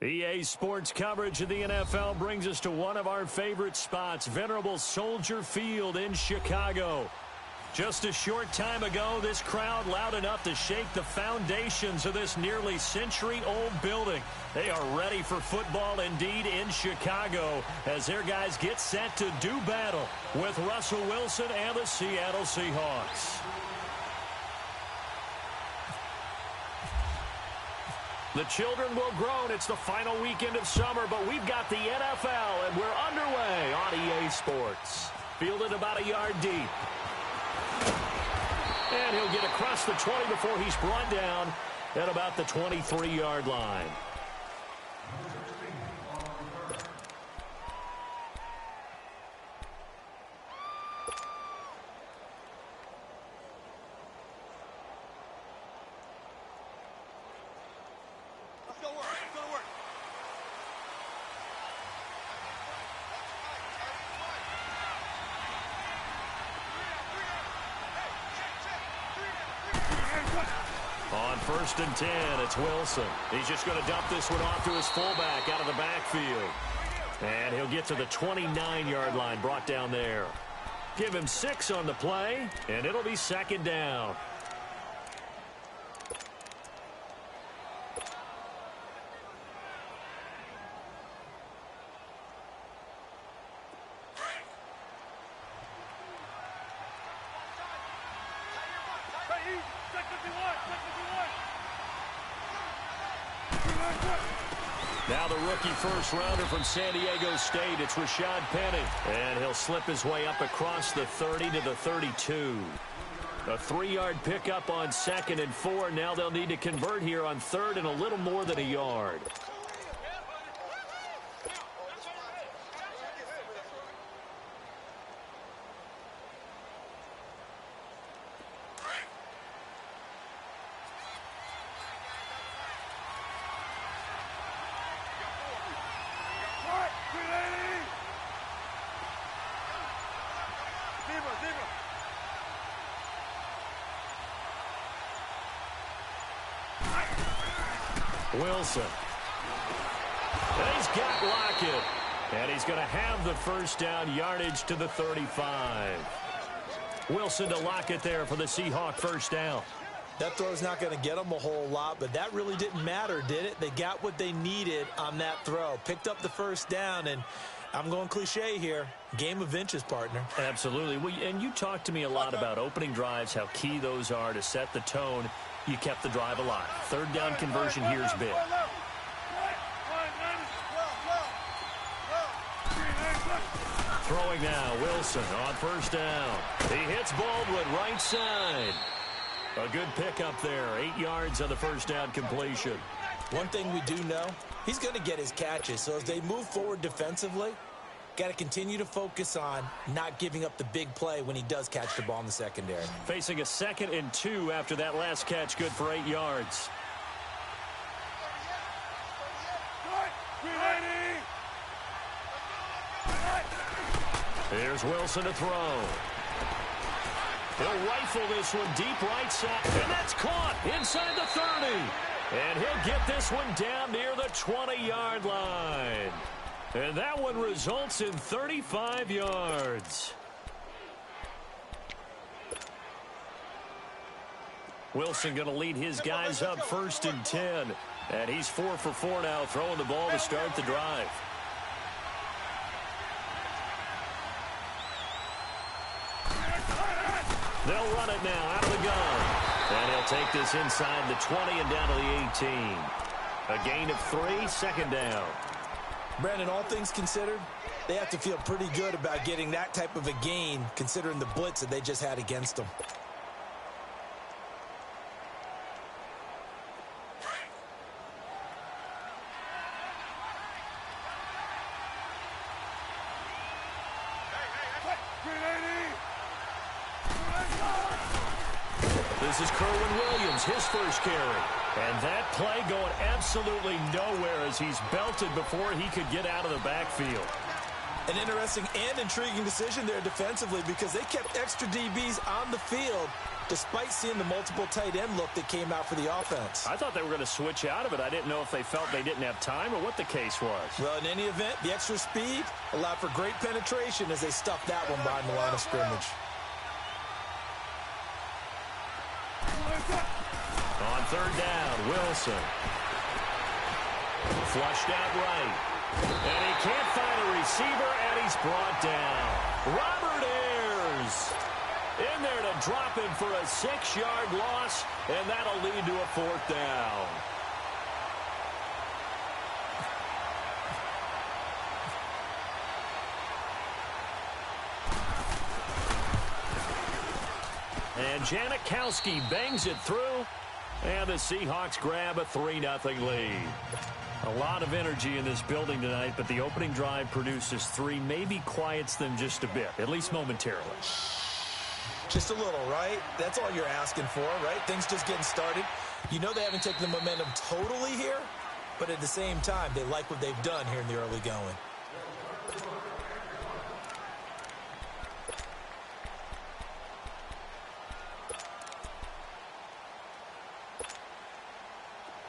EA Sports coverage of the NFL brings us to one of our favorite spots, venerable Soldier Field in Chicago. Just a short time ago, this crowd loud enough to shake the foundations of this nearly century-old building. They are ready for football indeed in Chicago as their guys get set to do battle with Russell Wilson and the Seattle Seahawks. The children will groan. It's the final weekend of summer, but we've got the NFL, and we're underway on EA Sports. Fielded about a yard deep. And he'll get across the 20 before he's brought down at about the 23-yard line. On 1st and 10, it's Wilson. He's just going to dump this one off to his fullback out of the backfield. And he'll get to the 29-yard line, brought down there. Give him 6 on the play, and it'll be 2nd down. Now the rookie first-rounder from San Diego State, it's Rashad Penny. And he'll slip his way up across the 30 to the 32. A 3-yard pickup on 2nd and 4. Now they'll need to convert here on 3rd and a little more than a yard. Wilson. And he's got Lockett. And he's going to have the first down, yardage to the 35. Wilson to Lockett there for the Seahawk first down. That throw's not going to get them a whole lot, but that really didn't matter, did it? They got what they needed on that throw. Picked up the first down, and I'm going cliche here. Game of inches, partner. Absolutely. Well, and you talked to me a lot about opening drives, how key those are to set the tone. You kept the drive alive. 3rd down conversion here is big. Throwing now, Wilson on 1st down. He hits Baldwin right side. A good pickup there. 8 yards on the first down completion. One thing we do know, he's going to get his catches. So as they move forward defensively, got to continue to focus on not giving up the big play when he does catch the ball in the secondary. Facing a 2nd and 2 after that last catch, good for 8 yards. Here's Wilson to throw. He'll rifle this one deep right side, and that's caught inside the 30. And he'll get this one down near the 20-yard line. And that one results in 35 yards. Wilson going to lead his guys up 1st and 10. And he's 4 for 4 now, throwing the ball to start the drive. They'll run it now out of the gun. And he'll take this inside the 20 and down to the 18. A gain of 3, 2nd down. Brandon, all things considered, they have to feel pretty good about getting that type of a gain considering the blitz that they just had against them. This is Kerwin Williams, his first carry. And that play going absolutely nowhere as he's belted before he could get out of the backfield. An interesting and intriguing decision there defensively because they kept extra DBs on the field despite seeing the multiple tight end look that came out for the offense. I thought they were going to switch out of it. I didn't know if they felt they didn't have time or what the case was. Well, in any event, the extra speed allowed for great penetration as they stuffed that one behind the line of scrimmage. On third down, Wilson. Flushed out right. And he can't find a receiver, and he's brought down. Robert Ayers in there to drop him for a 6-yard loss, and that'll lead to a 4th down. And Janikowski bangs it through, and the Seahawks grab a 3-0 lead. A lot of energy in this building tonight, but the opening drive produces 3, maybe quiets them just a bit, at least momentarily. Just a little, right? That's all you're asking for, right? Things just getting started. You know they haven't taken the momentum totally here, but at the same time, they like what they've done here in the early going.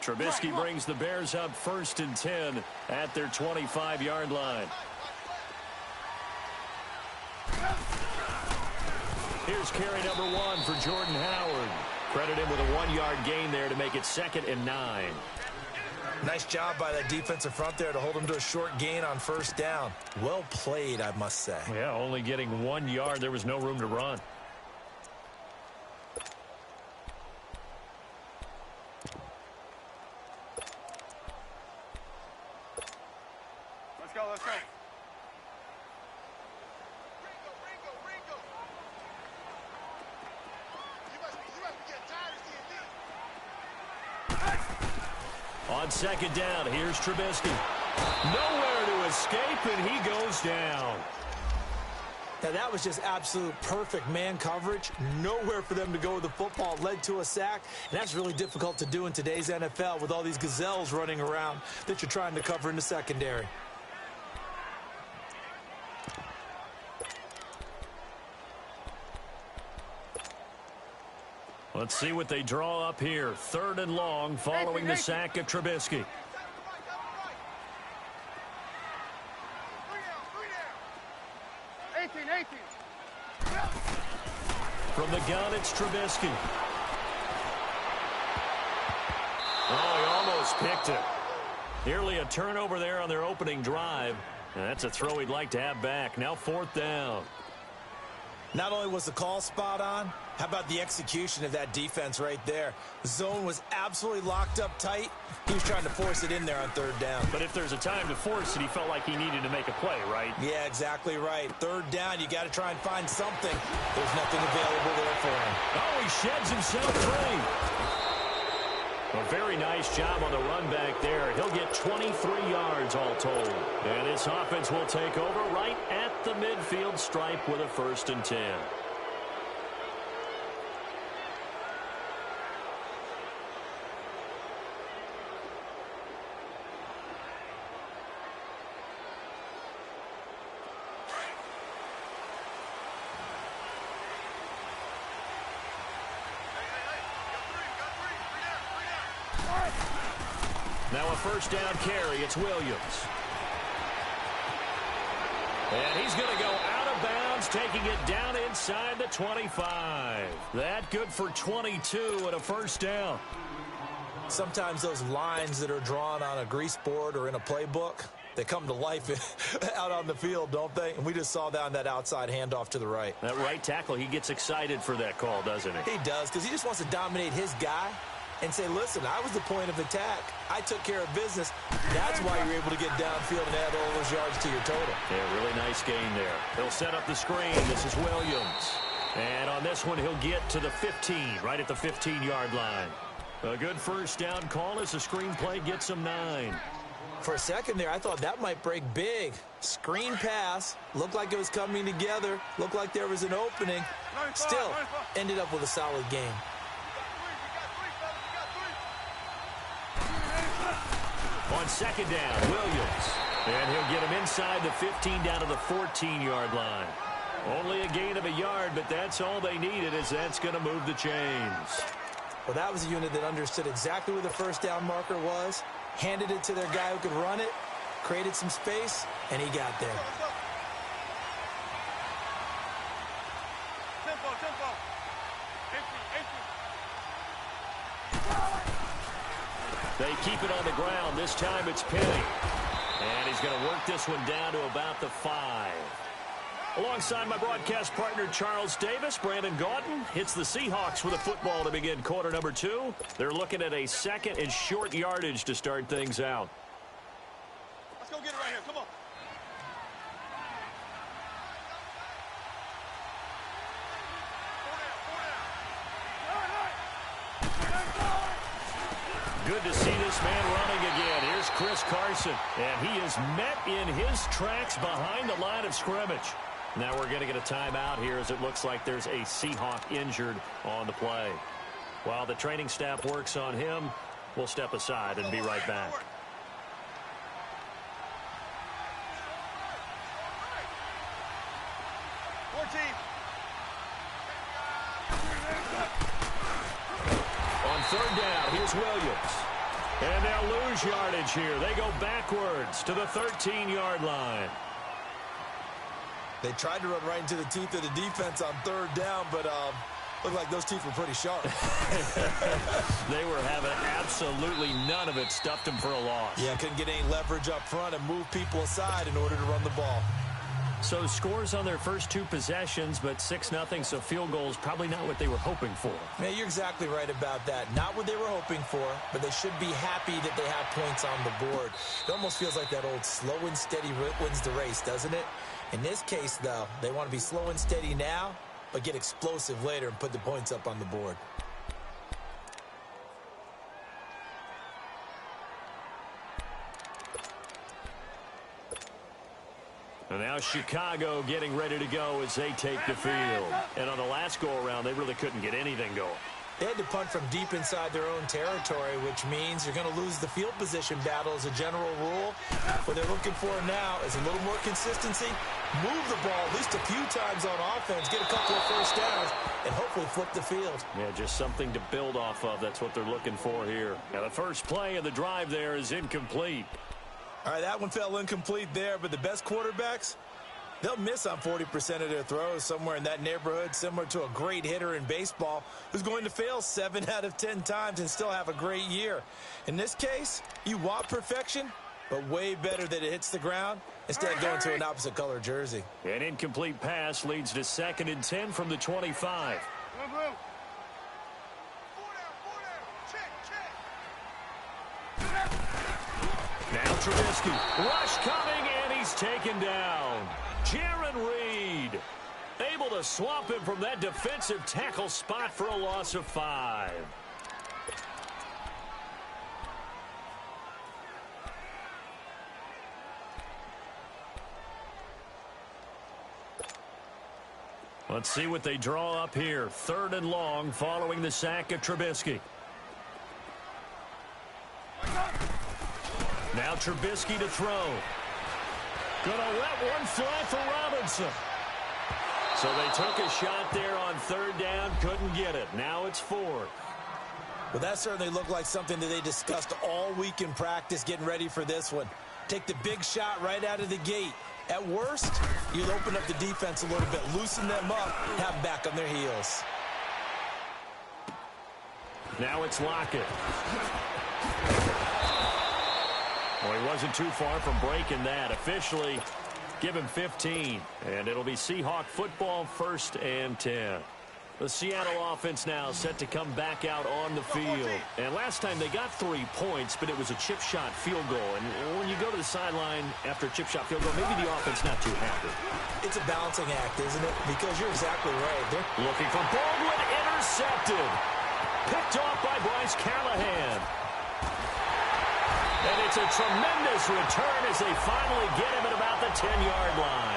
Trubisky brings the Bears up 1st and 10 at their 25-yard line. Here's carry number 1 for Jordan Howard. Credit him with a 1-yard gain there to make it 2nd and 9. Nice job by that defensive front there to hold him to a short gain on 1st down. Well played, I must say. Yeah, only getting 1 yard. There was no room to run. Let's go. Ringo. You must be getting tired of seeing me. On 2nd down, here's Trubisky. Nowhere to escape, and he goes down. Now, that was just absolute perfect man coverage. Nowhere for them to go with the football. Led to a sack, and that's really difficult to do in today's NFL with all these gazelles running around that you're trying to cover in the secondary. Let's see what they draw up here. 3rd and long following the sack of Trubisky. From the gun, it's Trubisky. Oh, he almost picked it. Nearly a turnover there on their opening drive. And that's a throw he'd like to have back. Now 4th down. Not only was the call spot on, how about the execution of that defense right there? The zone was absolutely locked up tight. He was trying to force it in there on 3rd down. But if there's a time to force it, he felt like he needed to make a play, right? Yeah, exactly right. 3rd down, you got to try and find something. There's nothing available there for him. Oh, he sheds himself free. A very nice job on the run back there. He'll get 23 yards all told. And this offense will take over right at the midfield stripe with a 1st and 10. Now a 1st down carry. It's Williams. And he's going to go out of bounds, taking it down inside the 25. That good for 22 and a 1st down. Sometimes those lines that are drawn on a grease board or in a playbook, they come to life out on the field, don't they? And we just saw that on that outside handoff to the right. That right tackle, he gets excited for that call, doesn't he? He does, because he just wants to dominate his guy and say, listen, I was the point of attack. I took care of business. That's why you're able to get downfield and add all those yards to your total. Yeah, really nice gain there. He'll set up the screen. This is Williams. And on this one, he'll get to the 15, right at the 15-yard line. A good 1st down call as the screen play gets him 9. For a second there, I thought that might break big. Screen pass. Looked like it was coming together. Looked like there was an opening. Still, ended up with a solid game. On 2nd down, Williams. And he'll get him inside the 15 down to the 14-yard line. Only a gain of a yard, but that's all they needed, as that's going to move the chains. Well, that was a unit that understood exactly where the first down marker was, handed it to their guy who could run it, created some space, and he got there. Tempo, tempo. Empty, empty. They keep it on the ground. This time it's Penny. And he's going to work this one down to about the 5. Alongside my broadcast partner, Charles Davis, Brandon Gaudin hits the Seahawks with a football to begin quarter number 2. They're looking at a second and short yardage to start things out. Let's go get it right here. Come on. Good to see this man running again. Here's Chris Carson, and he is met in his tracks behind the line of scrimmage. Now we're going to get a timeout here, as it looks like there's a Seahawk injured on the play. While the training staff works on him, we'll step aside and be right back. On third down, here's Williams. And they'll lose yardage here. They go backwards to the 13-yard line. They tried to run right into the teeth of the defense on third down, but looked like those teeth were pretty sharp. They were having absolutely none of it. Stuffed them for a loss. Yeah, couldn't get any leverage up front and move people aside in order to run the ball. So scores on their first 2 possessions, but 6-0, so field goals probably not what they were hoping for. Yeah, you're exactly right about that. Not what they were hoping for, but they should be happy that they have points on the board. It almost feels like that old slow and steady wins the race, doesn't it? In this case, though, they want to be slow and steady now, but get explosive later and put the points up on the board. And now Chicago getting ready to go as they take the field. And on the last go-around, they really couldn't get anything going. They had to punt from deep inside their own territory, which means you're going to lose the field position battle as a general rule. What they're looking for now is a little more consistency, move the ball at least a few times on offense, get a couple of first downs, and hopefully flip the field. Yeah, just something to build off of. That's what they're looking for here. Now, the first play of the drive there is incomplete. All right, that one fell incomplete there, but the best quarterbacks, they'll miss on 40% of their throws, somewhere in that neighborhood, similar to a great hitter in baseball who's going to fail 7 out of 10 times and still have a great year. In this case, you want perfection, but way better that it hits the ground instead of going to an opposite color jersey. An incomplete pass leads to 2nd and 10 from the 25. Four down. Check, check. Now Trubisky. Rush coming, and he's taken down. Jaron Reed able to swamp him from that defensive tackle spot for a loss of 5. Let's see what they draw up here. 3rd and long following the sack of Trubisky. Now Trubisky to throw. Gonna let one fly for Robinson. So they took a shot there on 3rd down, couldn't get it. Now it's 4th. Well, that certainly looked like something that they discussed all week in practice getting ready for this one. Take the big shot right out of the gate. At worst, you'll open up the defense a little bit, loosen them up, have them back on their heels. Now it's Lockett. Well, he wasn't too far from breaking that. Officially, give him 15. And it'll be Seahawk football, 1st and 10. The Seattle offense now set to come back out on the field. And last time they got 3 points, but it was a chip shot field goal. And when you go to the sideline after a chip shot field goal, maybe the offense not too happy. It's a balancing act, isn't it? Because you're exactly right. They're looking for Baldwin, intercepted. Picked off by Bryce Callahan. And it's a tremendous return as they finally get him at about the 10-yard line.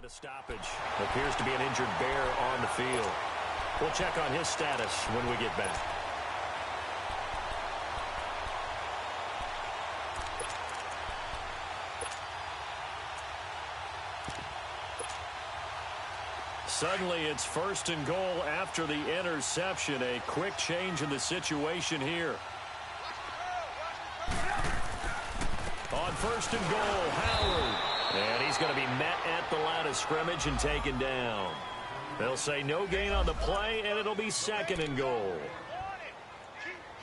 a stoppage. Appears to be an injured Bear on the field. We'll check on his status when we get back. Suddenly, it's 1st and goal after the interception. A quick change in the situation here. On 1st and goal, Howard. And he's going to be met at the line of scrimmage and taken down. They'll say no gain on the play, and it'll be 2nd and goal.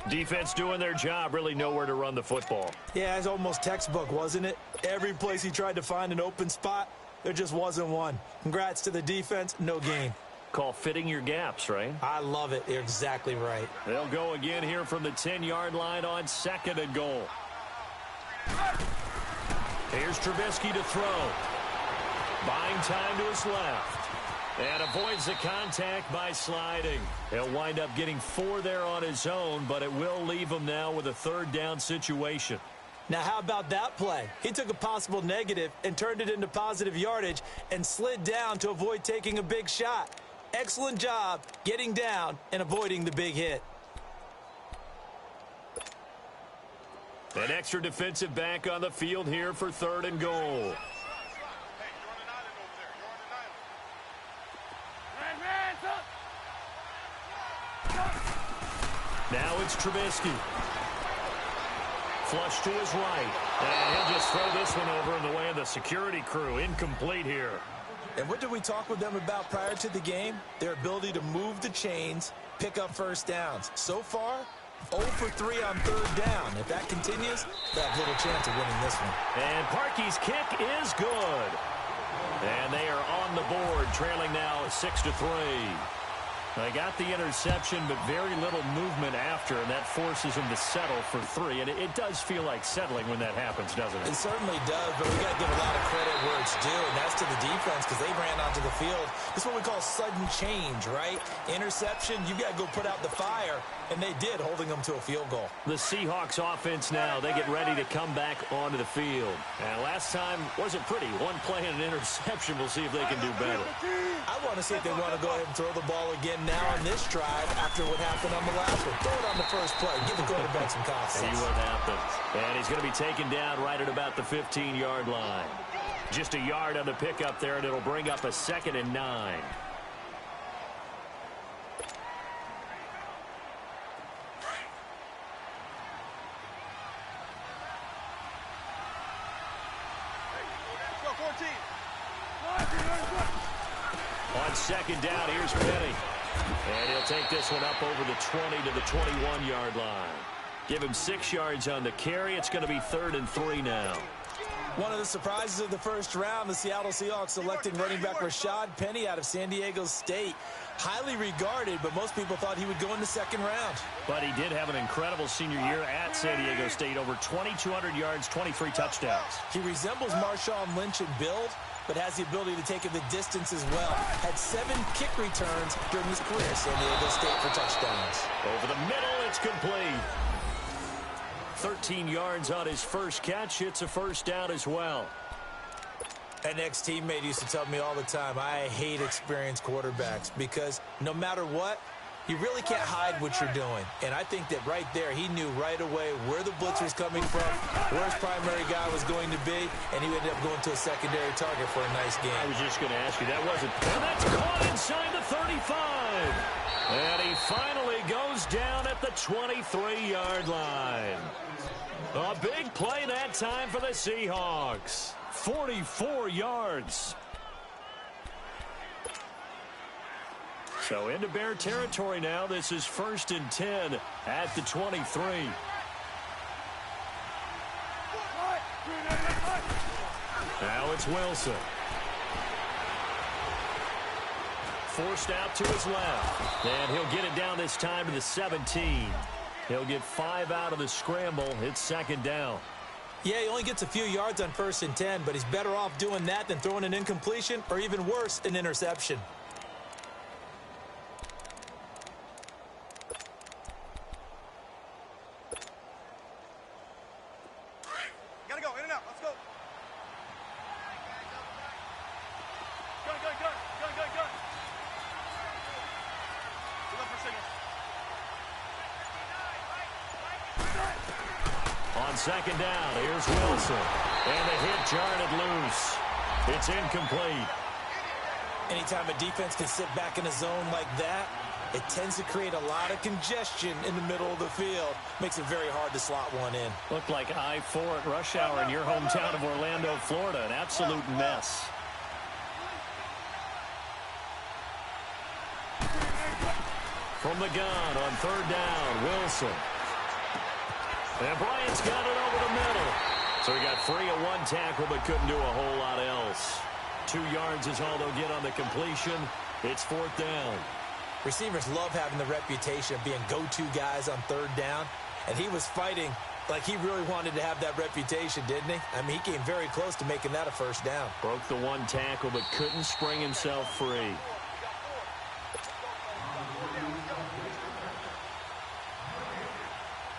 Defense doing their job, really nowhere to run the football. Yeah, it's almost textbook, wasn't it? Every place he tried to find an open spot, there just wasn't one. Congrats to the defense, no gain. Call fitting your gaps, right? I love it. You're exactly right. They'll go again here from the 10-yard line on 2nd and goal. Here's Trubisky to throw. Buying time to his left. And avoids the contact by sliding. He'll wind up getting 4 there on his own, but it will leave him now with a 3rd down situation. Now, how about that play? He took a possible negative and turned it into positive yardage and slid down to avoid taking a big shot. Excellent job getting down and avoiding the big hit. An extra defensive back on the field here for 3rd and goal. Now it's Trubisky. Flush to his right. And he'll just throw this one over in the way of the security crew. Incomplete here. And what did we talk with them about prior to the game? Their ability to move the chains, pick up 1st downs. So far, 0 for 3 on 3rd down. If that continues, they have little chance of winning this one. And Parkey's kick is good. And they are on the board, trailing now 6-3. They got the interception, but very little movement after, and that forces them to settle for 3. And it does feel like settling when that happens, doesn't it? It certainly does, but we got to give a lot of credit where it's due, and that's to the defense because they ran onto the field. This is what we call sudden change, right? Interception, you got to go put out the fire, and they did, holding them to a field goal. The Seahawks offense now, they get ready to come back onto the field. And last time wasn't pretty. 1 play and an interception. We'll see if they can do better. I want to see if they want to go ahead and throw the ball again now on this drive after what happened on the last one. Throw it on the first play. Give the quarterback some confidence. See what happens. And he's going to be taken down right at about the 15-yard line. Just a yard on the pickup there, and it'll bring up a 2nd and 9. On 2nd down, here's Penny. And he'll take this one up over the 20 to the 21-yard line. Give him 6 yards on the carry. It's going to be 3rd and 3 now. One of the surprises of the first round, the Seattle Seahawks selecting running back Rashad Penny out of San Diego State. Highly regarded, but most people thought he would go in the 2nd round. But he did have an incredible senior year at San Diego State. Over 2,200 yards, 23 touchdowns. He resembles Marshawn Lynch in build, but has the ability to take it the distance as well. Had 7 kick returns during his career at San Diego State for touchdowns. Over the middle, it's complete. 13 yards on his first catch. It's a 1st down as well. An ex-teammate used to tell me all the time, I hate experienced quarterbacks because no matter what, you really can't hide what you're doing. And I think that right there, he knew right away where the blitz was coming from, where his primary guy was going to be, and he ended up going to a secondary target for a nice game. I was just going to ask you, that wasn't... And that's caught inside the 35. And he finally goes down at the 23-yard line. A big play that time for the Seahawks. 44 yards. So into Bear territory now. This is 1st and 10 at the 23. Now it's Wilson. Forced out to his left. And he'll get it down this time to the 17. He'll get 5 out of the scramble. It's 2nd down. Yeah, he only gets a few yards on 1st and 10, but he's better off doing that than throwing an incompletion or even worse, an interception. Gotta go, in and out, let's go. on second down. Here's Wilson. And the hit jarred it loose. It's incomplete. Anytime a defense can sit back in a zone like that, it tends to create a lot of congestion in the middle of the field. Makes it very hard to slot one in. Looked like I-4 at rush hour in your hometown of Orlando, Florida. An absolute mess. From the gun on third down, Wilson. And Bryant's got it over the middle. So he got free of one tackle but couldn't do a whole lot else. 2 yards is all they'll get on the completion. It's fourth down. Receivers love having the reputation of being go-to guys on third down. And he was fighting like he really wanted to have that reputation, didn't he? I mean, he came very close to making that a first down. Broke the one tackle but couldn't spring himself free.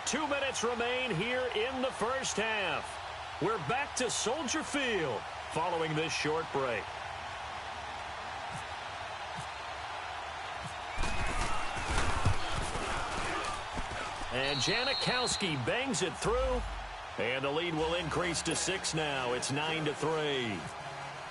Two minutes remain here in the first half. We're back to Soldier Field following this short break. And Janikowski bangs it through. And the lead will increase to 6 now. It's 9-3.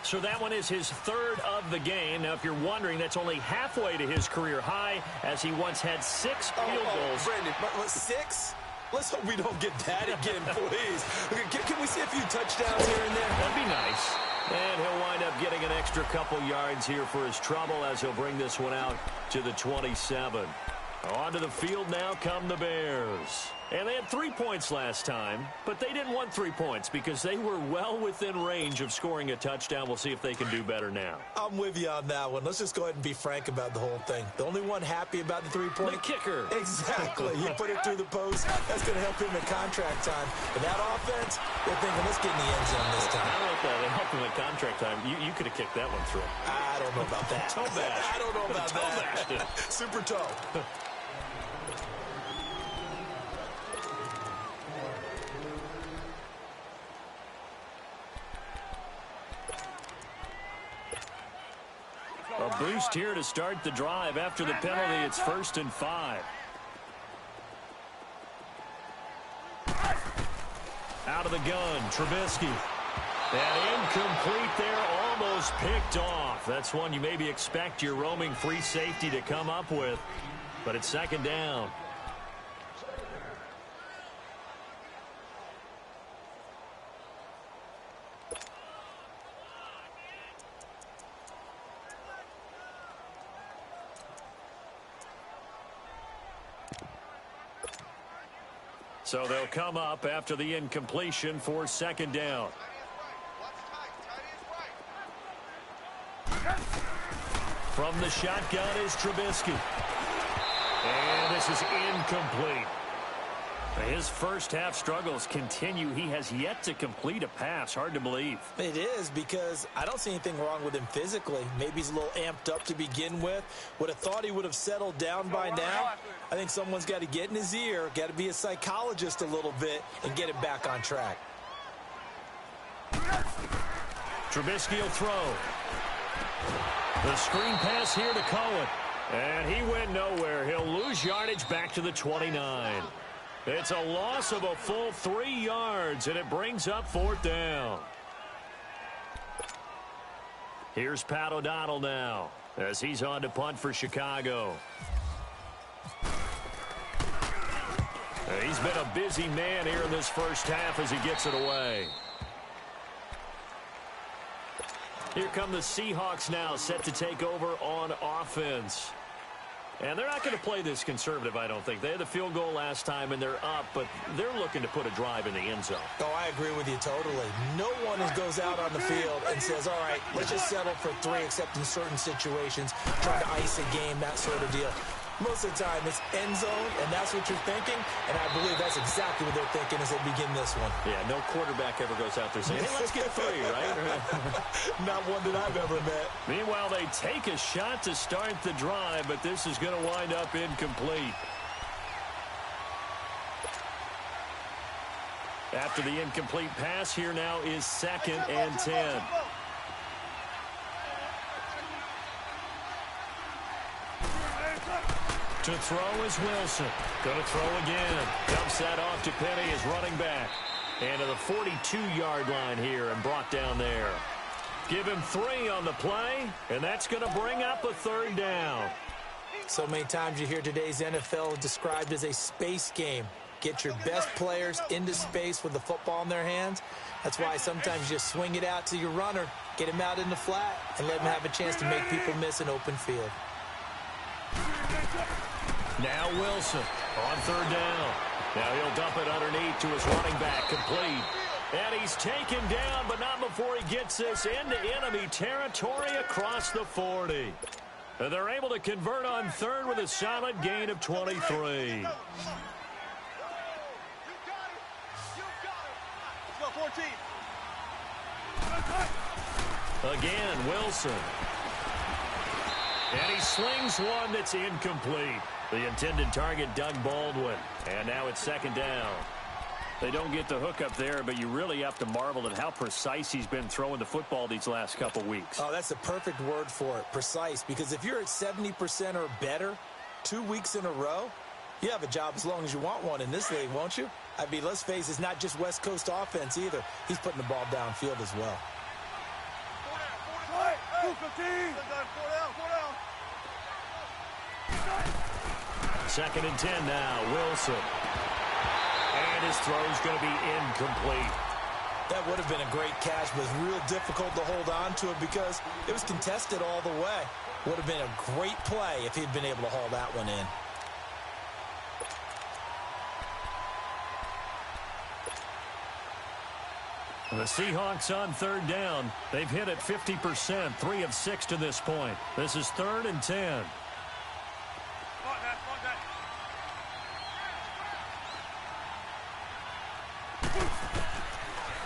So that one is his third of the game. Now, if you're wondering, that's only halfway to his career high, as he once had 6 field goals. Brandon, what, 6? Let's hope we don't get that again, please. Can we see a few touchdowns here and there? That'd be nice. And he'll wind up getting an extra couple yards here for his trouble as he'll bring this one out to the 27. Onto the field now come the Bears. And they had 3 points last time, but they didn't want 3 points because they were well within range of scoring a touchdown. We'll see if they can do better now. I'm with you on that one. Let's just go ahead and be frank about the whole thing. The only one happy about the 3-point? The kicker. Exactly. He put it through the post. That's going to help him in contract time. But that offense, they're thinking, let's get in the end zone this time. I don't know if that helped him in contract time. You could have kicked that one through. I don't know about that. Toe bash. I don't know about that. Super toe. A boost here to start the drive. After the penalty, it's 1st and 5. Out of the gun, Trubisky. And incomplete there, almost picked off. That's one you maybe expect your roaming free safety to come up with. But it's 2nd down. So they'll come up after the incompletion for 2nd down. From the shotgun is Trubisky. And this is incomplete. His first half struggles continue. He has yet to complete a pass. Hard to believe. It is, because I don't see anything wrong with him physically. Maybe he's a little amped up to begin with. Would have thought he would have settled down by now. I think someone's got to get in his ear, got to be a psychologist a little bit, and get him back on track. Trubisky will throw. The screen pass here to Cohen. And he went nowhere. He'll lose yardage back to the 29. It's a loss of a full 3 yards, and it brings up 4th down. Here's Pat O'Donnell now as he's on to punt for Chicago. He's been a busy man here in this first half as he gets it away. Here come the Seahawks now, set to take over on offense. And they're not going to play this conservative, I don't think. They had the field goal last time, and they're up, but they're looking to put a drive in the end zone. Oh, I agree with you totally. No one goes out on the field and says, all right, let's just settle for 3, except in certain situations, trying to ice a game, that sort of deal. Most of the time, it's end zone, and that's what you're thinking, and I believe that's exactly what they're thinking as they begin this one. Yeah, no quarterback ever goes out there saying, hey, let's get 3, right? Not one that I've ever met. Meanwhile, they take a shot to start the drive, but this is going to wind up incomplete. After the incomplete pass, here now is 2nd and 10. To throw is Wilson. Going to throw again. Dumps that off to Penny as running back. And to the 42-yard line here and brought down there. Give him 3 on the play, and that's going to bring up a 3rd down. So many times you hear today's NFL described as a space game. Get your best players into space with the football in their hands. That's why sometimes you just swing it out to your runner, get him out in the flat, and let him have a chance to make people miss an open field. Now Wilson on 3rd down. Now he'll dump it underneath to his running back, complete. And he's taken down, but not before he gets this into enemy territory across the 40. And they're able to convert on 3rd with a solid gain of 23. Let's go, 14. Again, Wilson. And he slings one that's incomplete. The intended target, Doug Baldwin. And now it's 2nd down. They don't get the hook up there, but you really have to marvel at how precise he's been throwing the football these last couple weeks. Oh, that's the perfect word for it, precise. Because if you're at 70% or better 2 weeks in a row, you have a job as long as you want one in this league, won't you? I mean, let's face it, it's not just West Coast offense either. He's putting the ball downfield as well. 2nd and 10 now, Wilson. And his throw's going to be incomplete. That would have been a great catch, but it was real difficult to hold on to it because it was contested all the way. Would have been a great play if he'd been able to haul that one in. The Seahawks on 3rd down. They've hit it 50%, 3 of 6 to this point. This is 3rd and 10.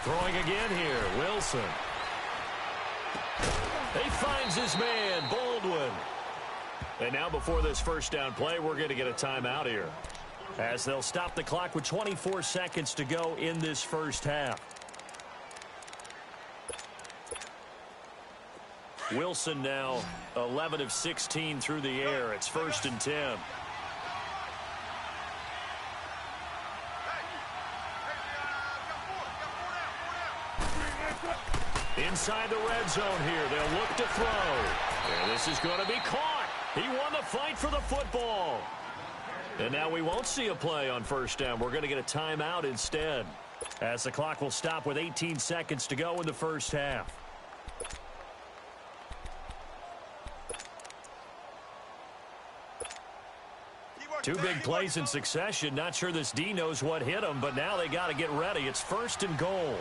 Throwing again here, Wilson. He finds his man, Baldwin. And now before this 1st down play, we're going to get a timeout here, as they'll stop the clock with 24 seconds to go in this 1st half. Wilson now 11 of 16 through the air. It's 1st and 10. Inside the red zone here. They'll look to throw. And this is going to be caught. He won the fight for the football. And now we won't see a play on 1st down. We're going to get a timeout instead, as the clock will stop with 18 seconds to go in the 1st half. Two big plays in succession. Not sure this D knows what hit him, but now they got to get ready. It's 1st and goal.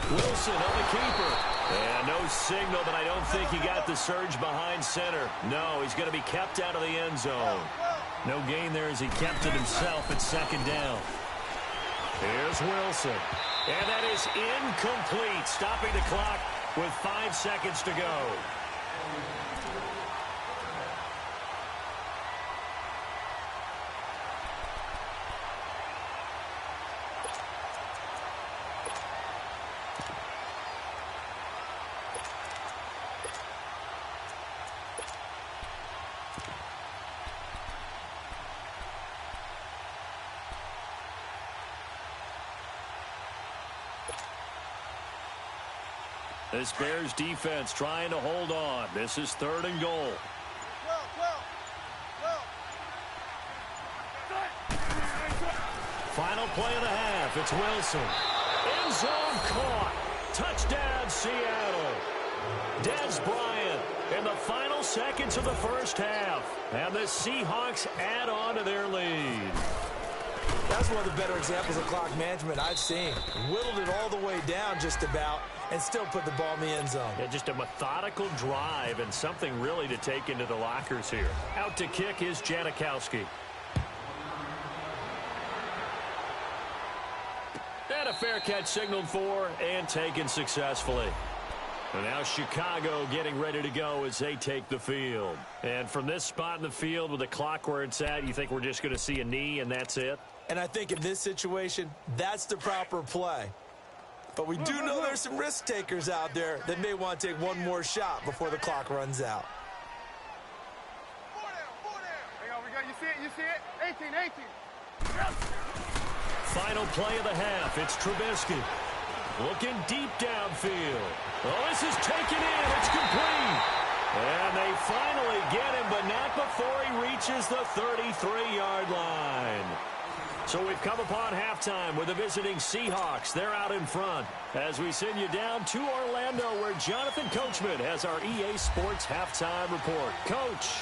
Wilson on the keeper. And no signal, but I don't think he got the surge behind center. No, he's going to be kept out of the end zone. No gain there as he kept it himself at 2nd down. Here's Wilson. And that is incomplete, stopping the clock with 5 seconds to go. This Bears defense trying to hold on. This is 3rd and goal. Final play of the half. It's Wilson. End zone caught. Touchdown, Seattle. Dez Bryant in the final seconds of the 1st half. And the Seahawks add on to their lead. That's one of the better examples of clock management I've seen. Whittled it all the way down just about and still put the ball in the end zone. Yeah, just a methodical drive and something really to take into the lockers here. Out to kick is Janikowski. And a fair catch signaled for and taken successfully. And now Chicago getting ready to go as they take the field. And from this spot in the field with the clock where it's at, you think we're just going to see a knee and that's it? And I think in this situation, that's the proper play. But we do know there's some risk takers out there that may want to take one more shot before the clock runs out. Hang on, we got, you see it? 18. Final play of the half. It's Trubisky. Looking deep downfield. Oh, this is taken in. It's complete. And they finally get him, but not before he reaches the 33-yard line. So we've come upon halftime with the visiting Seahawks. They're out in front as we send you down to Orlando, where Jonathan Coachman has our EA Sports halftime report. Coach.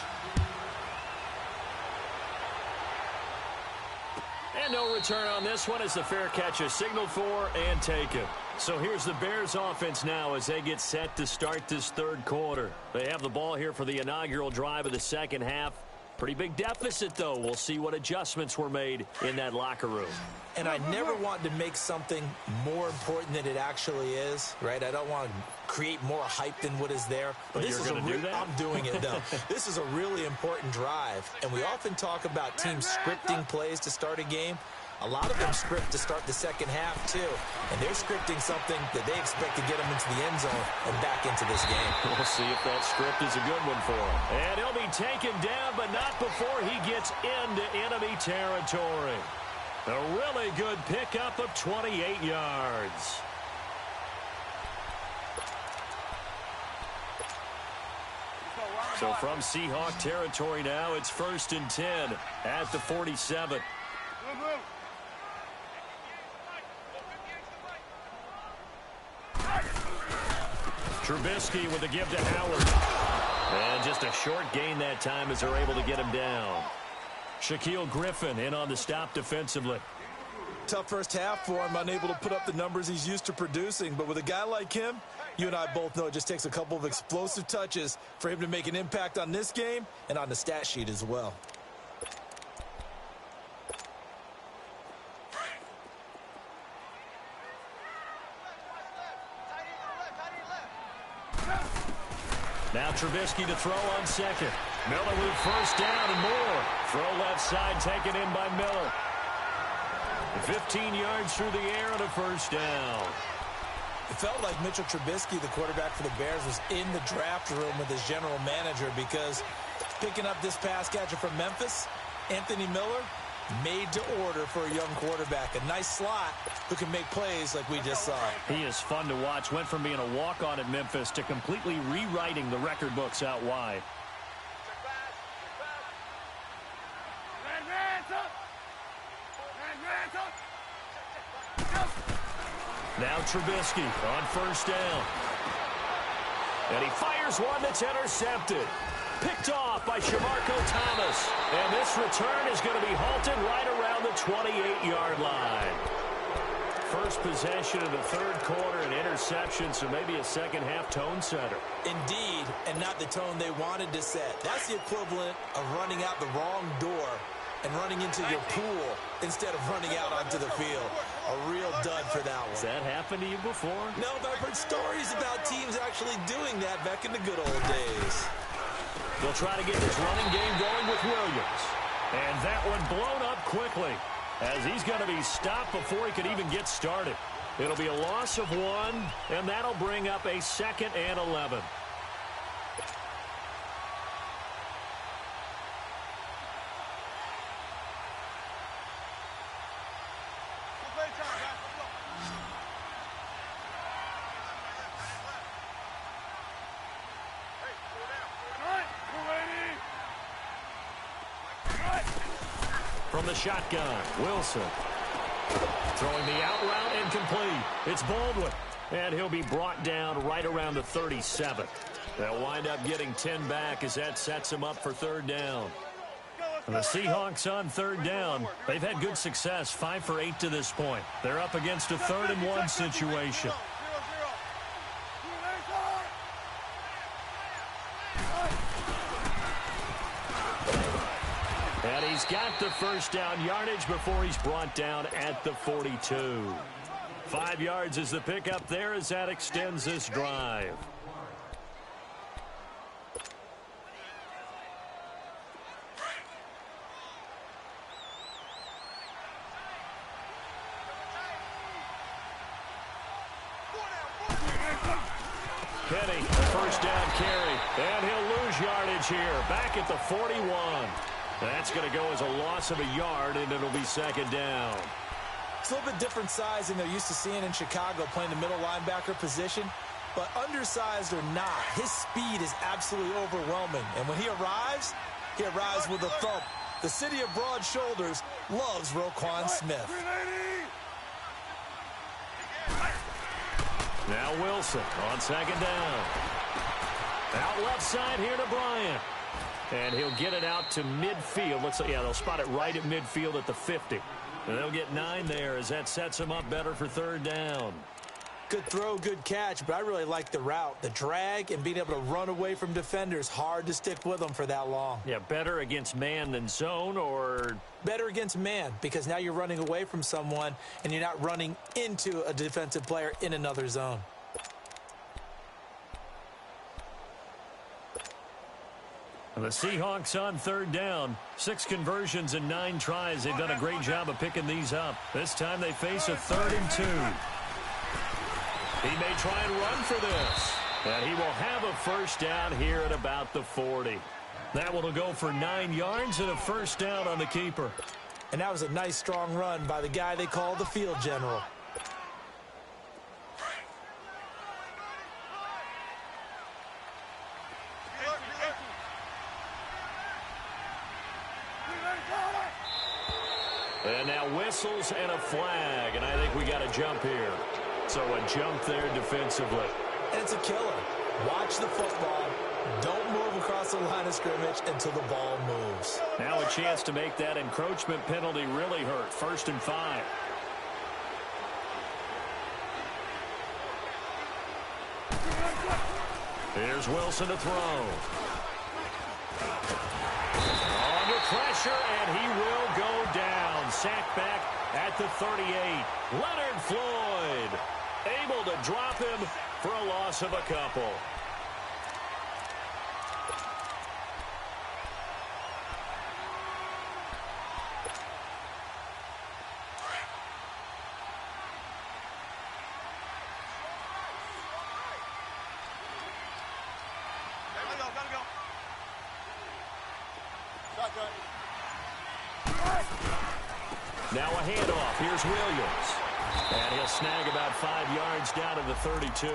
And no return on this one as the fair catch is signaled for and taken. So here's the Bears offense now as they get set to start this third quarter. They have the ball here for the inaugural drive of the second half. Pretty big deficit, though. We'll see what adjustments were made in that locker room. And I never want to make something more important than it actually is, right? I don't want to create more hype than what is there. But this you're is going to do that? I'm doing it, though. This is a really important drive. And we often talk about teams scripting plays to start a game. A lot of them script to start the second half, too. And they're scripting something that they expect to get them into the end zone and back into this game. We'll see if that script is a good one for him. And he'll be taken down, but not before he gets into enemy territory. A really good pickup of 28 yards. So from Seahawk territory now, it's 1st and 10 at the 47. Trubisky with a give to Howard. And just a short gain that time as they're able to get him down. Shaquille Griffin in on the stop defensively. Tough first half for him, unable to put up the numbers he's used to producing. But with a guy like him, you and I both know it just takes a couple of explosive touches for him to make an impact on this game and on the stat sheet as well. Now Trubisky to throw on second. Miller with first down and more. Throw left side taken in by Miller. 15 yards through the air and a first down. It felt like Mitchell Trubisky, the quarterback for the Bears, was in the draft room with his general manager because picking up this pass catcher from Memphis, Anthony Miller, made to order for a young quarterback. A nice slot who can make plays like we just saw. He is fun to watch. Went from being a walk-on at Memphis to completely rewriting the record books out wide. Now Trubisky on first down. And he fires one that's intercepted. Picked off by Shamarko Thomas. And this return is going to be halted right around the 28-yard line. First possession of the third quarter, an interception, so maybe a second-half tone setter. Indeed, and not the tone they wanted to set. That's the equivalent of running out the wrong door and running into your pool instead of running out onto the field. A real dud for that one. Has that happened to you before? No, but I've heard stories about teams actually doing that back in the good old days. They'll try to get this running game going with Williams. And that one blown up quickly as he's going to be stopped before he could even get started. It'll be a loss of 1, and that'll bring up a 2nd and 11. From the shotgun, Wilson. Throwing the out route incomplete. It's Baldwin. And he'll be brought down right around the 37. They'll wind up getting 10 back as that sets him up for third down. And the Seahawks on third down. They've had good success, 5 for 8 to this point. They're up against a 3rd and 1 situation. And he's got the first down yardage before he's brought down at the 42. 5 yards is the pickup there as that extends this drive. Kenny, first down carry, and he'll lose yardage here, back at the 41. That's going to go as a loss of a yard, and it'll be second down. It's a little bit different size than they're used to seeing in Chicago, playing the middle linebacker position. But undersized or not, his speed is absolutely overwhelming. And when he arrives with a thump. The city of broad shoulders loves Roquan Smith. Now Wilson on second down. Out left side here to Bryant. And he'll get it out to midfield. Looks like, yeah, they'll spot it right at midfield at the 50. And they'll get 9 there as that sets them up better for third down. Good throw, good catch, but I really like the route. The drag and being able to run away from defenders, hard to stick with them for that long. Yeah, better against man than zone, or? Better against man, because now you're running away from someone and you're not running into a defensive player in another zone. The Seahawks on third down. 6 conversions and 9 tries. They've done a great job of picking these up. This time they face a 3rd and 2. He may try and run for this. And he will have a first down here at about the 40. That one will go for 9 yards and a first down on the keeper. And that was a nice, strong run by the guy they call the field general. And now whistles and a flag, and I think we got a jump here. So a jump there defensively. And it's a killer. Watch the football. Don't move across the line of scrimmage until the ball moves. Now a chance to make that encroachment penalty really hurt. 1st and 5. Here's Wilson to throw. Under pressure, and he will go down. Sacked back at the 38. Leonard Floyd able to drop him for a loss of a couple. Now a handoff. Here's Williams. And he'll snag about 5 yards down to the 32.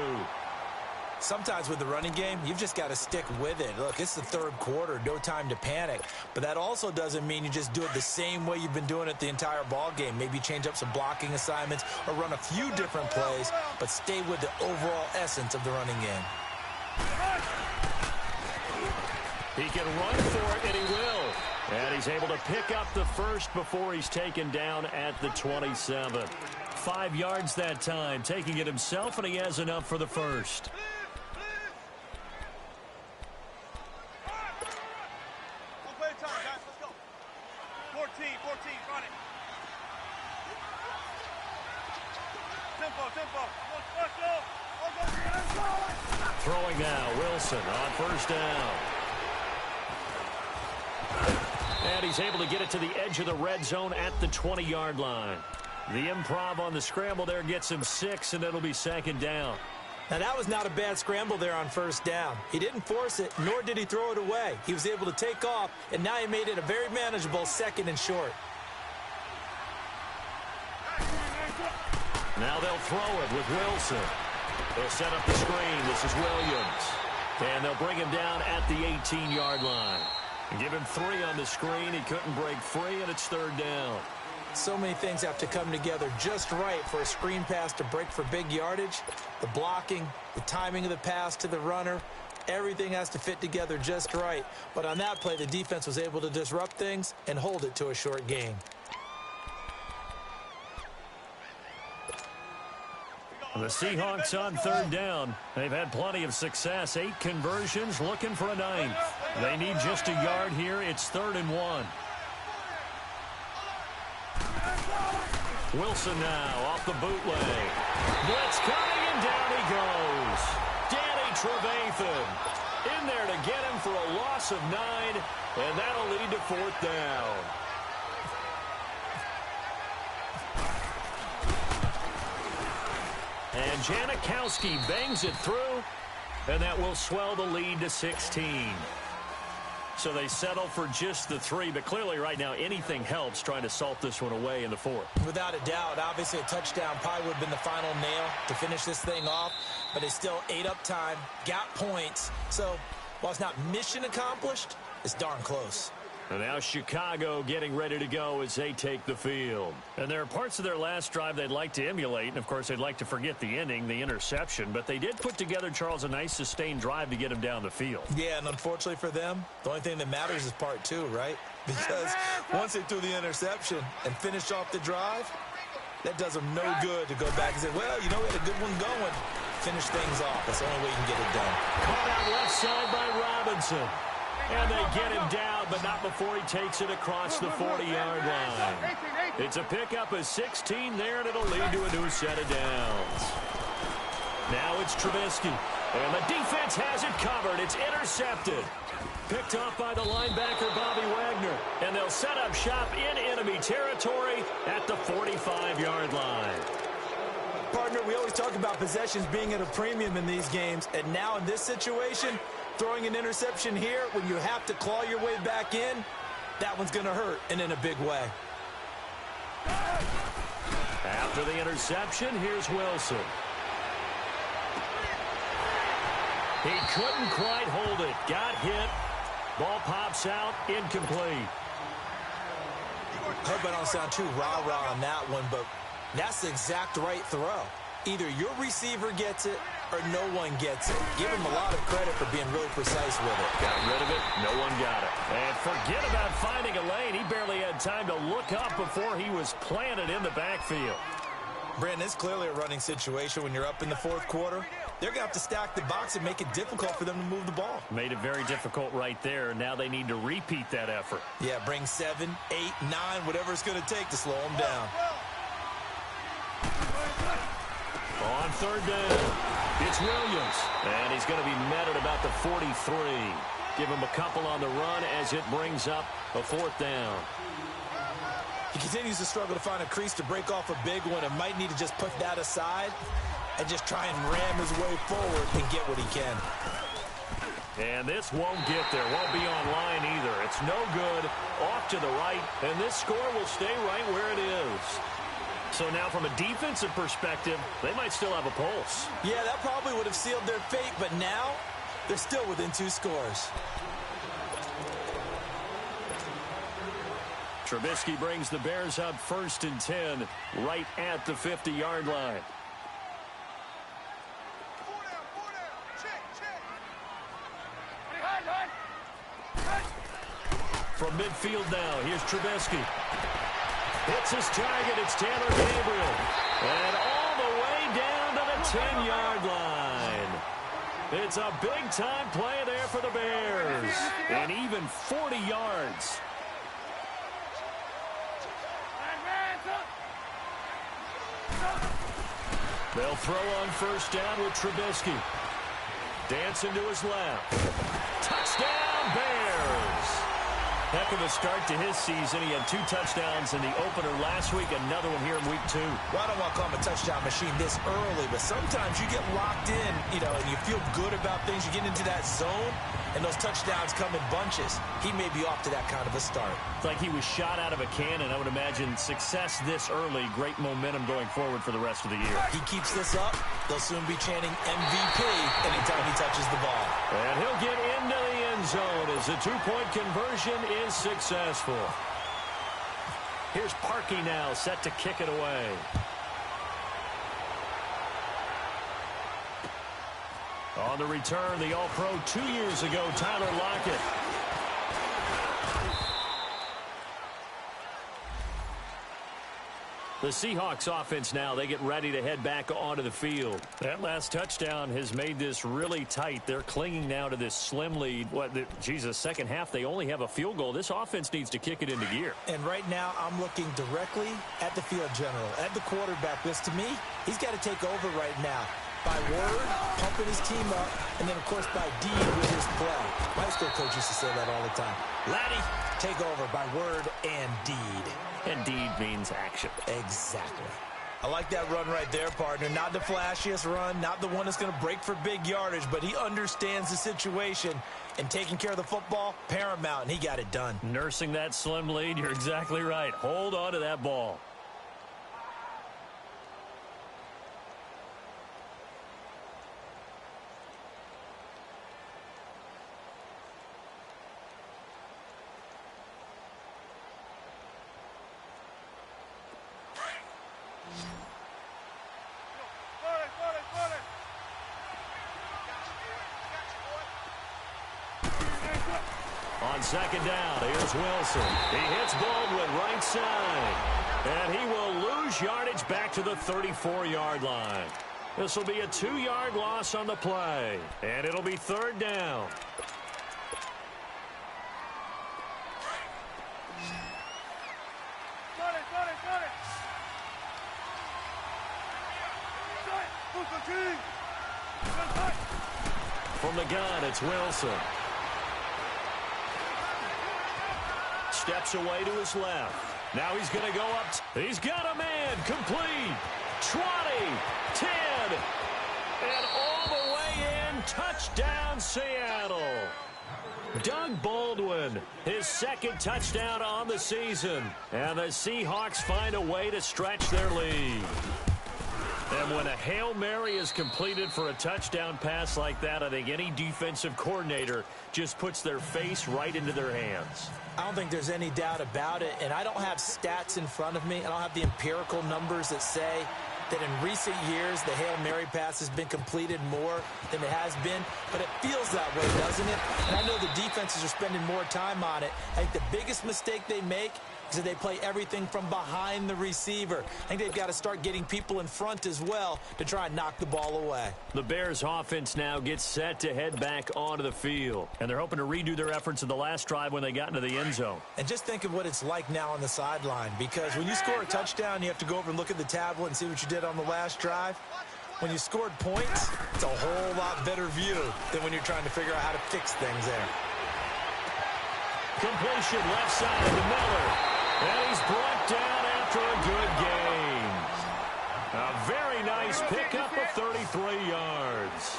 Sometimes with the running game, you've just got to stick with it. Look, it's the 3rd quarter, no time to panic. But that also doesn't mean you just do it the same way you've been doing it the entire ball game. Maybe change up some blocking assignments or run a few different plays, but stay with the overall essence of the running game. He can run for it, and he will. And he's able to pick up the first before he's taken down at the 27. 5 yards that time, taking it himself, and he has enough for the first. Throwing now, Wilson on first down. And he's able to get it to the edge of the red zone at the 20-yard line. The improv on the scramble there gets him 6, and it'll be second down. Now, that was not a bad scramble there on first down. He didn't force it, nor did he throw it away. He was able to take off, and now he made it a very manageable 2nd and short. Now they'll throw it with Wilson. They'll set up the screen. This is Williams. And they'll bring him down at the 18-yard line. And give him 3 on the screen. He couldn't break free, and it's 3rd down. So many things have to come together just right for a screen pass to break for big yardage. The blocking, the timing of the pass to the runner, everything has to fit together just right. But on that play, the defense was able to disrupt things and hold it to a short gain. The Seahawks on 3rd down. They've had plenty of success. 8 conversions, looking for a 9th. They need just a yard here. It's 3rd and 1. Wilson now off the bootleg. Blitz coming, and down he goes. Danny Trevathan in there to get him for a loss of 9, and that'll lead to 4th down. And Janikowski bangs it through, and that will swell the lead to 16. So they settle for just the 3, but clearly right now anything helps trying to salt this one away in the 4th. Without a doubt, obviously a touchdown probably would have been the final nail to finish this thing off, but they still ate up time, got points. So while it's not mission accomplished, it's darn close. And now Chicago getting ready to go as they take the field. And there are parts of their last drive they'd like to emulate. And, of course, they'd like to forget the ending, the interception. But they did put together, Charles, a nice sustained drive to get him down the field. Yeah, and unfortunately for them, the only thing that matters is part 2, right? Because once they threw the interception and finished off the drive, that does them no good to go back and say, well, you know, we had a good one going. Finish things off. That's the only way you can get it done. Caught out left side by Robinson. And they get him down, but not before he takes it across the 40-yard line. It's a pickup of 16 there, and it'll lead to a new set of downs. Now it's Trubisky. And the defense has it covered. It's intercepted. Picked off by the linebacker, Bobby Wagner. And they'll set up shop in enemy territory at the 45-yard line. Partner, we always talk about possessions being at a premium in these games. And now in this situation, throwing an interception here when you have to claw your way back in, that one's going to hurt, and in a big way. After the interception, here's Wilson. He couldn't quite hold it. Got hit. Ball pops out. Incomplete. Hope I don't sound too rah-rah on that one, but that's the exact right throw. Either your receiver gets it or no one gets it. Give him a lot of credit for being really precise with it. Got rid of it. No one got it. And forget about finding a lane. He barely had time to look up before he was planted in the backfield. Brandon, it's clearly a running situation when you're up in the 4th quarter. They're going to have to stack the box and make it difficult for them to move the ball. Made it very difficult right there. Now they need to repeat that effort. Yeah, bring 7, 8, 9, whatever it's going to take to slow them down. On 3rd down, it's Williams. And he's going to be met at about the 43. Give him a couple on the run as it brings up a 4th down. He continues to struggle to find a crease to break off a big one and might need to just put that aside and just try and ram his way forward and get what he can. And this won't get there. Won't be on line either. It's no good. Off to the right. And this score will stay right where it is. So now from a defensive perspective, they might still have a pulse. Yeah, that probably would have sealed their fate, but now they're still within 2 scores. Trubisky brings the Bears up 1st and 10 right at the 50-yard line. From midfield now, here's Trubisky. Hits his target. It's Taylor Gabriel. And all the way down to the 10-yard line. It's a big-time play there for the Bears. And even 40 yards. They'll throw on 1st down with Trubisky. Dancing to his left. Touchdown, Bears! Heck of a start to his season. He had 2 touchdowns in the opener last week, another one here in week 2. Well, I don't want to call him a touchdown machine this early, but sometimes you get locked in, and you feel good about things. You get into that zone, and those touchdowns come in bunches. He may be off to that kind of a start. It's like he was shot out of a cannon. I would imagine success this early, great momentum going forward for the rest of the year. He keeps this up, they'll soon be chanting MVP anytime he touches the ball. And he'll get into the end zone as the 2-point conversion is successful. Here's Parkey now, set to kick it away. On the return, the All-Pro 2 years ago, Tyler Lockett. The Seahawks offense now, they get ready to head back onto the field. That last touchdown has made this really tight. They're clinging now to this slim lead. Second half, they only have a field goal. This offense needs to kick it into gear. And right now, I'm looking directly at the field general, at the quarterback. Because to me, he's got to take over right now. By word, pumping his team up, and then, of course, by deed with his play. My high school coach used to say that all the time. Laddie, take over by word and deed. And deed means action. Exactly. I like that run right there, partner. Not the flashiest run, not the one that's going to break for big yardage, but he understands the situation, and taking care of the football, paramount, and he got it done. Nursing that slim lead, you're exactly right. Hold on to that ball. On second down, here's Wilson. He hits Baldwin right side. And he will lose yardage back to the 34-yard line. This will be a 2-yard loss on the play. And it'll be third down. From the gun, it's Wilson. Steps away to his left. Now he's going to go up. He's got a man. Complete. 20. 10. And all the way in. Touchdown, Seattle. Doug Baldwin, his second touchdown on the season. And the Seahawks find a way to stretch their lead. And when a Hail Mary is completed for a touchdown pass like that, I think any defensive coordinator just puts their face right into their hands. I don't think there's any doubt about it, and I don't have stats in front of me. I don't have the empirical numbers that say that in recent years the Hail Mary pass has been completed more than it has been, but it feels that way, doesn't it? And I know the defenses are spending more time on it. I think the biggest mistake they make is that they play everything from behind the receiver. I think they've got to start getting people in front as well to try and knock the ball away. The Bears offense now gets set to head back onto the field, and they're hoping to redo their efforts in the last drive when they got into the end zone. And just think of what it's like now on the sideline, because when you score a touchdown, you have to go over and look at the tablet and see what you did on the last drive. When you scored points, it's a whole lot better view than when you're trying to figure out how to fix things there. Completion left side to Miller. And he's brought down after a good game. A very nice pickup of 33 yards.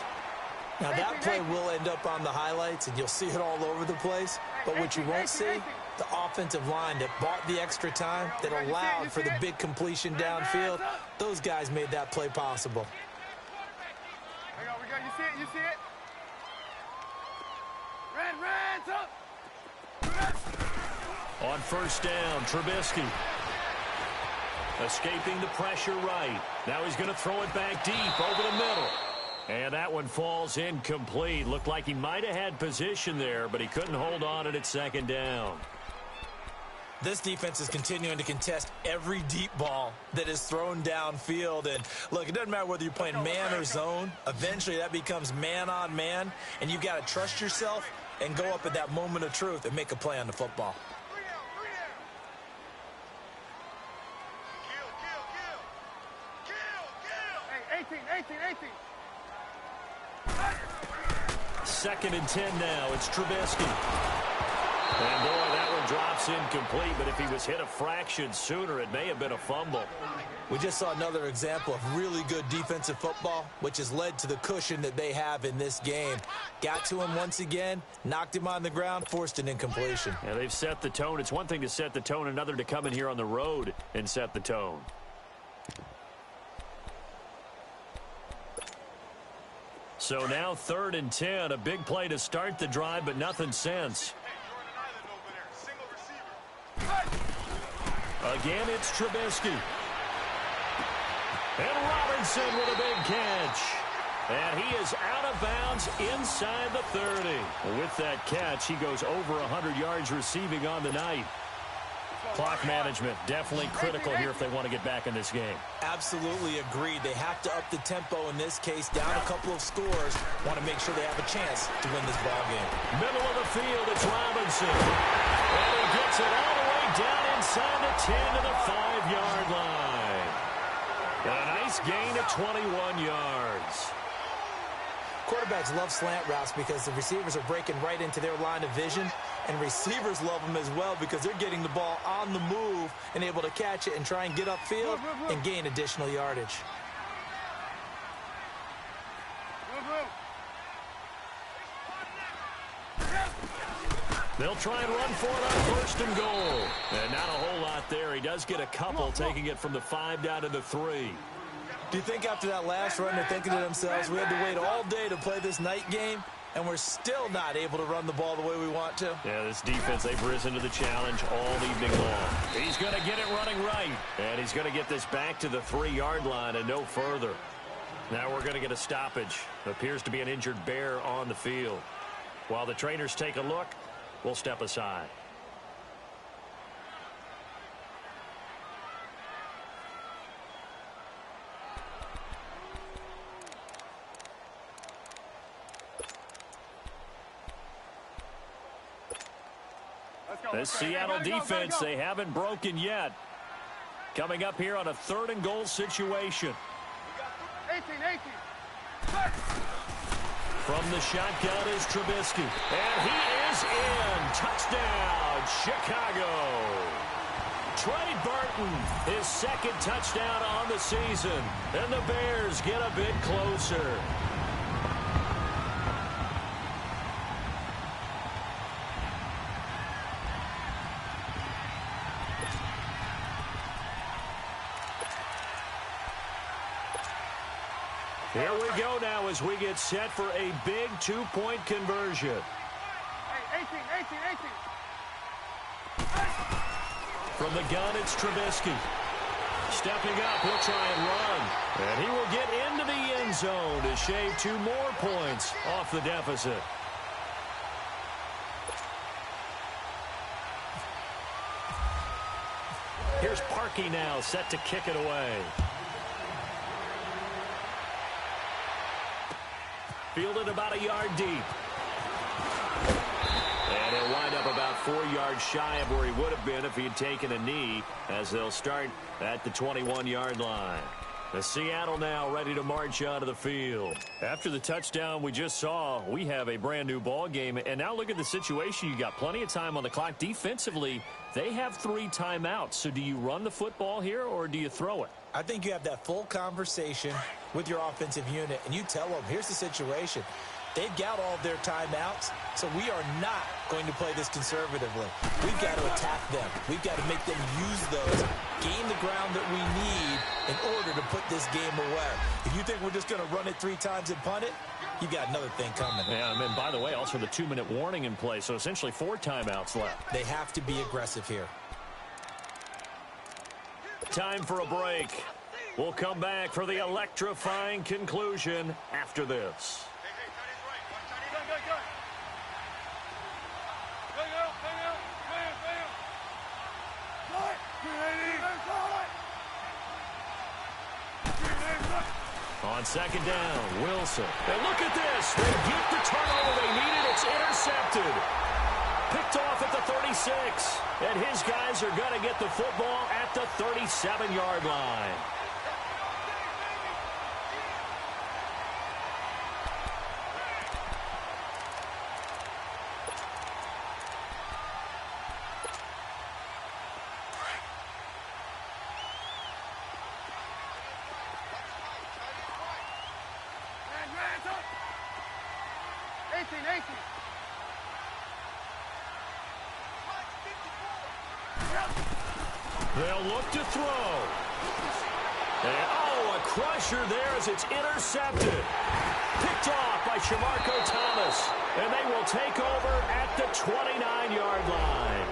Now that play will end up on the highlights, and you'll see it all over the place. But what you won't see, the offensive line that bought the extra time, that allowed for the big completion downfield, those guys made that play possible. You see it? Ran, up. On first down, Trubisky. Escaping the pressure right. Now he's going to throw it back deep over the middle. And that one falls incomplete. Looked like he might have had position there, but he couldn't hold on at second down. This defense is continuing to contest every deep ball that is thrown downfield. And, look, it doesn't matter whether you're playing man or zone. Eventually that becomes man on man, and you've got to trust yourself and go up at that moment of truth and make a play on the football. Second and 10 now. It's Trubisky. And, boy, that one drops incomplete, but if he was hit a fraction sooner, it may have been a fumble. We just saw another example of really good defensive football, which has led to the cushion that they have in this game. Got to him once again, knocked him on the ground, forced an incompletion. Yeah, they've set the tone. It's one thing to set the tone, another to come in here on the road and set the tone. So now third and 10, a big play to start the drive, but nothing since. Again, it's Trubisky. And Robinson with a big catch. And he is out of bounds inside the 30. With that catch, he goes over 100 yards receiving on the night. Clock management definitely critical here if they want to get back in this game. Absolutely agreed. They have to up the tempo in this case, down a couple of scores. Want to make sure they have a chance to win this ball game. Middle of the field, it's Robinson. And he gets it all the way down inside the 10 to the 5-yard line. And a nice gain of 21 yards. Quarterbacks love slant routes because the receivers are breaking right into their line of vision, and receivers love them as well because they're getting the ball on the move and able to catch it and try and get upfield and gain additional yardage. They'll try and run for it on first and goal. And not a whole lot there. He does get a couple, taking it from the 5 down to the 3. Do you think after that last run they're thinking to themselves, we had to wait all day to play this night game, and we're still not able to run the ball the way we want to? Yeah, this defense, they've risen to the challenge all evening long. He's going to get it running right, and he's going to get this back to the 3-yard line and no further. Now we're going to get a stoppage. Appears to be an injured Bear on the field. While the trainers take a look, we'll step aside. This Seattle defense, they haven't broken yet. Coming up here on a 3rd and goal situation. 18. From the shotgun is Trubisky. And he is in. Touchdown, Chicago. Trey Burton, his 2nd touchdown on the season. And the Bears get a bit closer. Here we go now as we get set for a big 2-point conversion. Hey, 18. From the gun, it's Trubisky. Stepping up, he'll try and run. And he will get into the end zone to shave 2 more points off the deficit. Here's Parkey now, set to kick it away. Fielded about a yard deep. And he'll wind up about 4 yards shy of where he would have been if he had taken a knee, as they'll start at the 21-yard line. The Seattle now ready to march onto the field. After the touchdown we just saw, we have a brand new ball game. And now look at the situation. You got plenty of time on the clock. Defensively, they have 3 timeouts. So do you run the football here or do you throw it? I think you have that full conversation with your offensive unit, and you tell them, here's the situation. They've got all of their timeouts, so we are not going to play this conservatively. We've got to attack them. We've got to make them use those, gain the ground that we need in order to put this game away. If you think we're just going to run it 3 times and punt it, you got another thing coming. Yeah, and then, by the way, also the 2-minute warning in play, so essentially 4 timeouts left. They have to be aggressive here. Time for a break. We'll come back for the electrifying conclusion after this. On 2nd down, Wilson. And look at this. They get the turnover they needed. It's intercepted. Picked off at the 36. And his guys are going to get the football at the 37-yard line. They'll look to throw. And, a crusher there as it's intercepted. Picked off by Shamarko Thomas. And they will take over at the 29-yard line.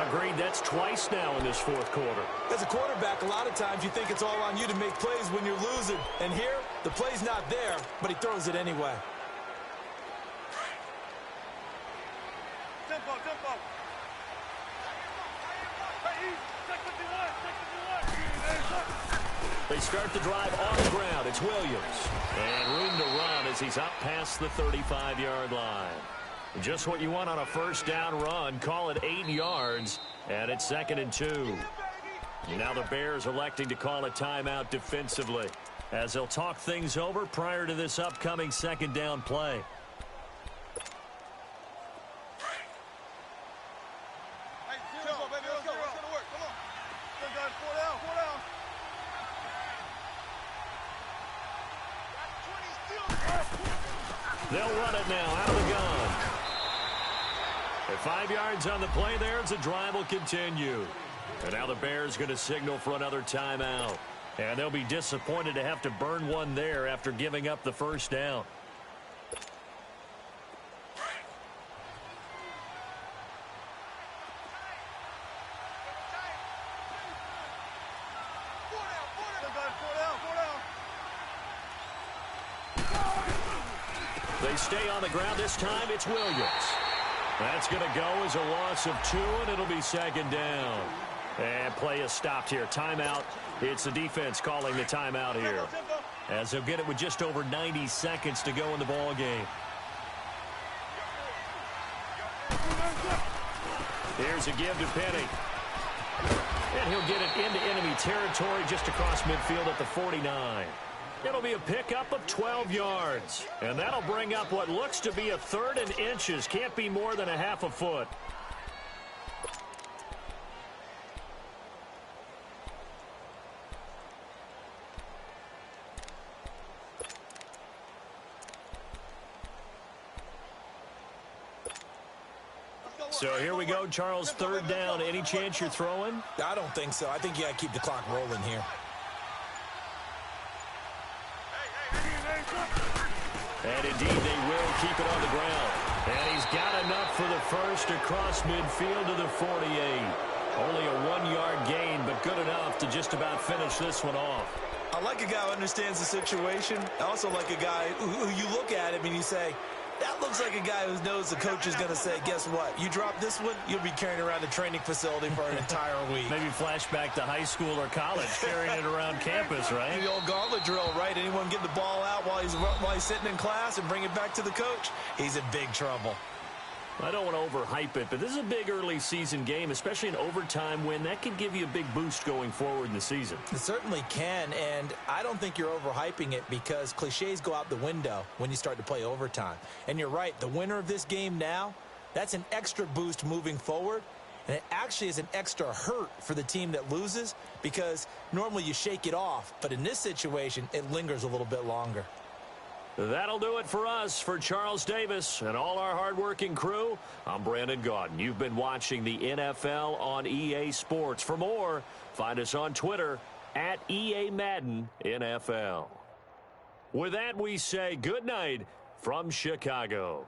Agreed, that's twice now in this 4th quarter. As a quarterback, a lot of times you think it's all on you to make plays when you're losing. And here, the play's not there, but he throws it anyway. Tempo. They start the drive on the ground. It's Williams. And room to run as he's up past the 35-yard line. Just what you want on a 1st down run. Call it 8 yards. And it's 2nd and 2. Now the Bears electing to call a timeout defensively. as they'll talk things over prior to this upcoming second down play. They'll run it now out of the gun. At 5 yards on the play there, the drive will continue. And now the Bears going to signal for another timeout. And they'll be disappointed to have to burn one there after giving up the first down. They stay on the ground. This time it's Williams. That's going to go as a loss of 2, and it'll be second down. And play is stopped here. Timeout. It's the defense calling the timeout here, as they'll get it with just over 90 seconds to go in the ball game. Here's a give to Penny. And he'll get it into enemy territory just across midfield at the 49. It'll be a pickup of 12 yards. And that'll bring up what looks to be a 3rd and inches. Can't be more than a half a foot. So here we go, Charles, 3rd down. Any chance you're throwing? I don't think so. I think you got to keep the clock rolling here. And indeed, they will keep it on the ground. And he's got enough for the first across midfield to the 48. Only a 1-yard gain, but good enough to just about finish this one off. I like a guy who understands the situation. I also like a guy who you look at him and you say, that looks like a guy who knows the coach is going to say, guess what? You drop this one, you'll be carrying around the training facility for an entire week. Maybe flashback to high school or college, carrying it around campus, right? The old gauntlet drill, right? Anyone get the ball out while he's sitting in class and bring it back to the coach? He's in big trouble. I don't want to overhype it, but this is a big early season game, especially an overtime win. That can give you a big boost going forward in the season. It certainly can, and I don't think you're overhyping it because cliches go out the window when you start to play overtime. And you're right, the winner of this game now, that's an extra boost moving forward, and it actually is an extra hurt for the team that loses because normally you shake it off, but in this situation, it lingers a little bit longer. That'll do it for us. For Charles Davis and all our hardworking crew, I'm Brandon Gaudin. You've been watching the NFL on EA Sports. For more, find us on Twitter at EA Madden NFL. With that, we say good night from Chicago.